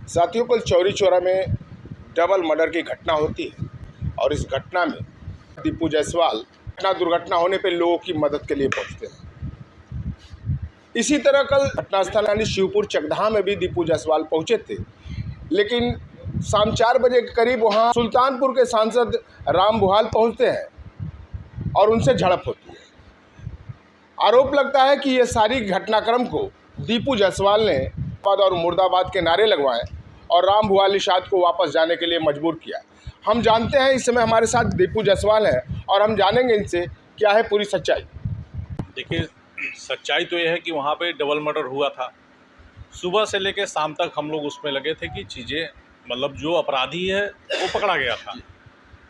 साथियों, कल चौरी चौरा में डबल मर्डर की घटना होती है और इस घटना में दीपू जायसवाल दुर्घटना होने पर लोगों की मदद के लिए पहुंचते हैं। इसी तरह कल घटनास्थल यानी शिवपुर चकधाम में भी दीपू जायसवाल पहुंचे थे, लेकिन शाम 4 बजे के करीब वहां सुल्तानपुर के सांसद राम बुहाल पहुंचते हैं और उनसे झड़प होती है। आरोप लगता है कि यह सारी घटनाक्रम को दीपू जायसवाल ने और मुर्दाबाद के नारे लगवाए और राम बुहाल निषाद को वापस जाने के लिए मजबूर किया। हम जानते हैं, इस समय हमारे साथ दीपू जायसवाल हैं और हम जानेंगे इनसे क्या है पूरी सच्चाई। देखिए, सच्चाई तो यह है कि वहाँ पे डबल मर्डर हुआ था। सुबह से लेकर शाम तक हम लोग उसमें लगे थे कि चीज़ें मतलब जो अपराधी है वो पकड़ा गया था,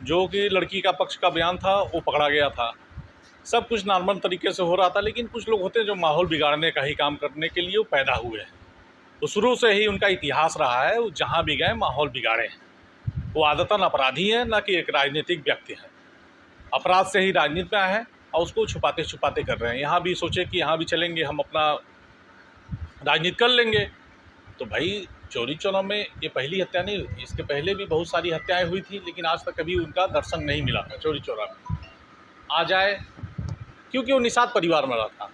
जो कि लड़की का पक्ष का बयान था वो पकड़ा गया था। सब कुछ नॉर्मल तरीके से हो रहा था, लेकिन कुछ लोग होते हैं जो माहौल बिगाड़ने का ही काम करने के लिए वो पैदा हुए हैं। तो शुरू से ही उनका इतिहास रहा है, वो जहाँ भी गए माहौल बिगाड़े हैं। वो आदतन अपराधी हैं, ना कि एक राजनीतिक व्यक्ति है। अपराध से ही राजनीति में आए हैं और उसको छुपाते छुपाते कर रहे हैं। यहाँ भी सोचे कि यहाँ भी चलेंगे, हम अपना राजनीति कर लेंगे। तो भाई, चौरी चौरा में ये पहली हत्या नहीं हुई थी, इसके पहले भी बहुत सारी हत्याएं हुई थी, लेकिन आज तक कभी उनका दर्शन नहीं मिला था चौरी चौरा में। आ जाए क्योंकि वो निषाद परिवार में रहा था।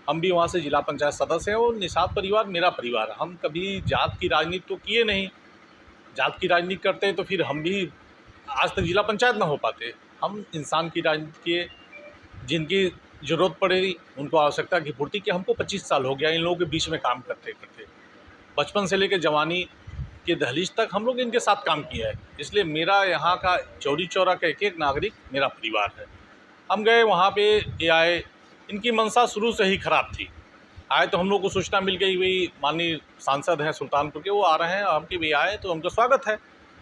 हम भी वहाँ से जिला पंचायत सदस्य हैं, वो निषाद परिवार मेरा परिवार है। हम कभी जात की राजनीति तो किए नहीं। जात की राजनीति करते तो फिर हम भी आज तक जिला पंचायत में हो पाते। हम इंसान की राजनीति किए, जिनकी ज़रूरत पड़ेगी उनको आवश्यकता की पूर्ति की। हमको 25 साल हो गया इन लोगों के बीच में काम करते करते। बचपन से लेकर जवानी के दहलीज तक हम लोग इनके साथ काम किया है। इसलिए मेरा यहाँ का चौरी चौरा का एक एक नागरिक मेरा परिवार है। हम गए वहाँ पे, ये आए, इनकी मंशा शुरू से ही खराब थी। आए तो हम लोग को सूचना मिल गई, भाई माननीय सांसद हैं सुल्तानपुर के, वो आ रहे हैं। हम कि भाई आए तो उनका स्वागत है,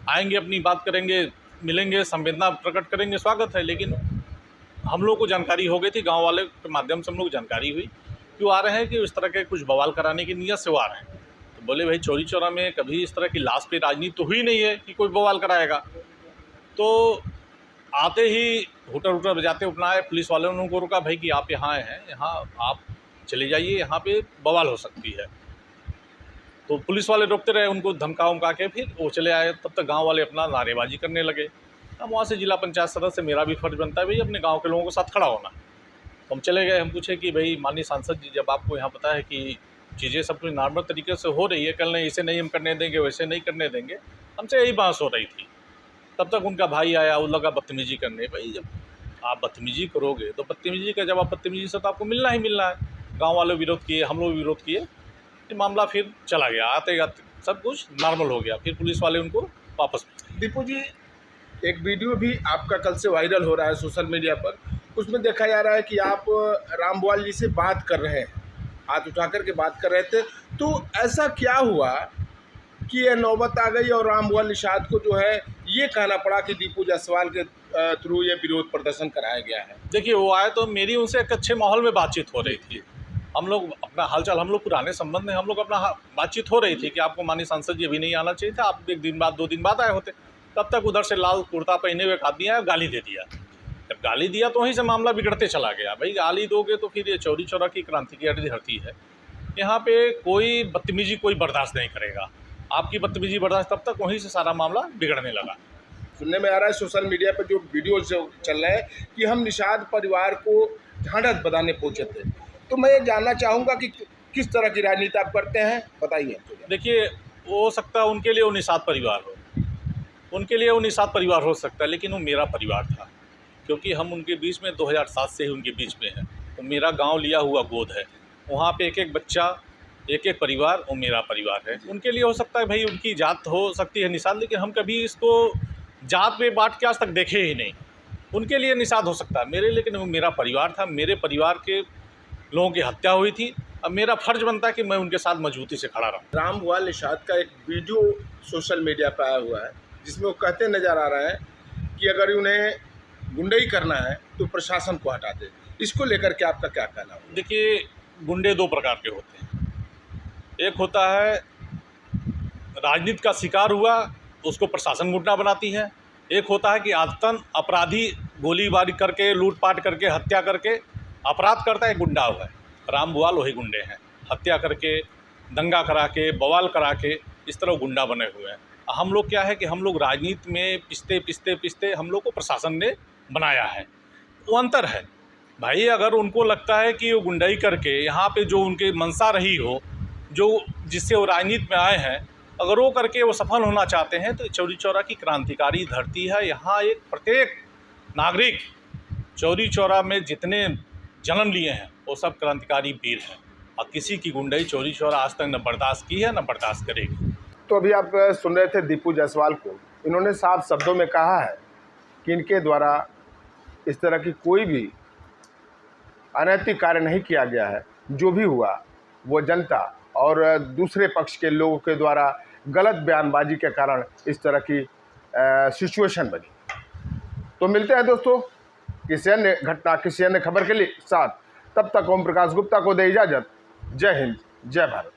आएंगे, अपनी बात करेंगे, मिलेंगे, संवेदना प्रकट करेंगे, स्वागत है। लेकिन हम लोग को जानकारी हो गई थी, गांव वाले के माध्यम से हम लोग जानकारी हुई कि वो आ रहे हैं, कि इस तरह के कुछ बवाल कराने की नीयत से वो आ रहे हैं। तो बोले भाई, चौरी चौरा में कभी इस तरह की लाश पे राजनीति तो हुई नहीं है कि कोई बवाल कराएगा। तो आते ही हुटर बजाते अपना आए, पुलिस वालों ने उनको रोका, भाई कि आप यहाँ आए हैं, यहाँ आप चले जाइए, यहाँ पे बवाल हो सकती है। तो पुलिस वाले रोकते रहे, उनको धमका उमका के फिर वो चले आए। तब तक गांव वाले अपना नारेबाजी करने लगे। हम वहाँ से जिला पंचायत सदस्य, मेरा भी फर्ज बनता है भाई अपने गांव के लोगों के साथ खड़ा होना। तो हम चले गए, हम पूछे कि भाई माननीय सांसद जी, जब आपको यहाँ पता है कि चीज़ें सब कुछ नॉर्मल तरीके से हो रही है, कल नहीं इसे नहीं हम करने देंगे, वैसे नहीं करने देंगे, हमसे यही बहस हो रही थी। तब तक उनका भाई आया, वो लगा बदतमीजी करने। भाई, जब आप बदतमीजी करोगे तो बदतमीजी का जवाब बदतमीजी से तो आपको मिलना ही मिलना है। गांव वाले विरोध किए, हम लोग विरोध किए, ये मामला फिर चला गया। आते आते सब कुछ नॉर्मल हो गया, फिर पुलिस वाले उनको वापस। दीपू जी, एक वीडियो भी आपका कल से वायरल हो रहा है सोशल मीडिया पर। उसमें देखा जा रहा है कि आप राम बुहाल जी से बात कर रहे हैं, हाथ उठा करके बात कर रहे थे। तो ऐसा क्या हुआ कि ये नौबत आ गई और राम बुहाल निषाद को जो है ये कहना पड़ा कि दीपू जायसवाल के थ्रू ये विरोध प्रदर्शन कराया गया है? देखिए, वो आए तो मेरी उनसे एक अच्छे माहौल में बातचीत हो रही थी। हम लोग अपना हालचाल, हम लोग पुराने संबंध में, हम लोग अपना बातचीत हो रही थी कि आपको माननीय सांसद जी अभी नहीं आना चाहिए था, आप 1 दिन बाद 2 दिन बाद आए होते। तब तक उधर से लाल कुर्ता पहने हुए एक आदमी आया, गाली दे दिया। जब गाली दिया तो वहीं से मामला बिगड़ते चला गया। भाई, गाली दोगे तो फिर ये चौरी चौरा की क्रांति की हड्डी है। यहाँ पे कोई बदतमीजी कोई बर्दाश्त नहीं करेगा। आपकी बदतमीजी बर्दाश्त, तब तक वहीं से सारा मामला बिगड़ने लगा। सुनने में आ रहा है सोशल मीडिया पर जो वीडियो जो चल रहा है कि हम निषाद परिवार को ढांढस बंधाने पहुंचे थे। तो मैं ये जानना चाहूँगा कि किस तरह की राजनीति आप करते हैं, बताइए। देखिए, हो सकता है उनके लिए वो निषाद परिवार हो, उनके लिए वो निषाद परिवार हो सकता है, लेकिन वो मेरा परिवार था। क्योंकि हम उनके बीच में 2007 से ही उनके बीच में हैं। तो मेरा गांव लिया हुआ गोद है, वहाँ पे एक एक बच्चा, एक एक परिवार, वो मेरा परिवार है। उनके लिए हो सकता है भाई, उनकी जात हो सकती है निषाद, लेकिन हम कभी इसको जात में बांट के आज तक देखे ही नहीं। उनके लिए निषाद हो सकता है, मेरे लेकिन वो मेरा परिवार था। मेरे परिवार के लोगों की हत्या हुई थी, अब मेरा फर्ज बनता है कि मैं उनके साथ मजबूती से खड़ा रहूं। राम बुहाल निषाद का एक वीडियो सोशल मीडिया पर आया हुआ है, जिसमें वो कहते नजर आ रहा है कि अगर उन्हें गुंडई करना है तो प्रशासन को हटा दे। इसको लेकर के आपका क्या कहना है? देखिए, गुंडे 2 प्रकार के होते हैं। एक होता है राजनीति का शिकार हुआ, उसको प्रशासन गुंडा बनाती है। एक होता है कि आदतन अपराधी गोलीबारी करके, लूटपाट करके, हत्या करके अपराध करता है, गुंडा हुआ है। राम बुहाल वही गुंडे हैं, हत्या करके, दंगा करा के, बवाल करा के इस तरह गुंडा बने हुए हैं। हम लोग क्या है कि हम लोग राजनीति में पिसते हम लोग को प्रशासन ने बनाया है, वो अंतर है भाई। अगर उनको लगता है कि वो गुंडाई करके यहाँ पे जो उनके मंशा रही हो, जो जिससे वो राजनीति में आए हैं, अगर वो करके वो सफल होना चाहते हैं तो चौरी चौरा की क्रांतिकारी धरती है। यहाँ एक प्रत्येक नागरिक चौरी चौरा में जितने जन्म लिए हैं वो सब क्रांतिकारी वीर हैं, और किसी की गुंडाई चौरी चौरा आज तक न बर्दाश्त की है न बर्दाश्त करेगी। तो अभी आप सुन रहे थे दीपू जायसवाल को। इन्होंने साफ शब्दों में कहा है कि इनके द्वारा इस तरह की कोई भी अनैतिक कार्य नहीं किया गया है। जो भी हुआ वो जनता और दूसरे पक्ष के लोगों के द्वारा गलत बयानबाजी के कारण इस तरह की सिचुएशन बनी। तो मिलते हैं दोस्तों किसी अन्य घटना, किसी अन्य खबर के लिए साथ। तब तक ओम प्रकाश गुप्ता को दे इजाज़त। जय हिंद, जय भारत।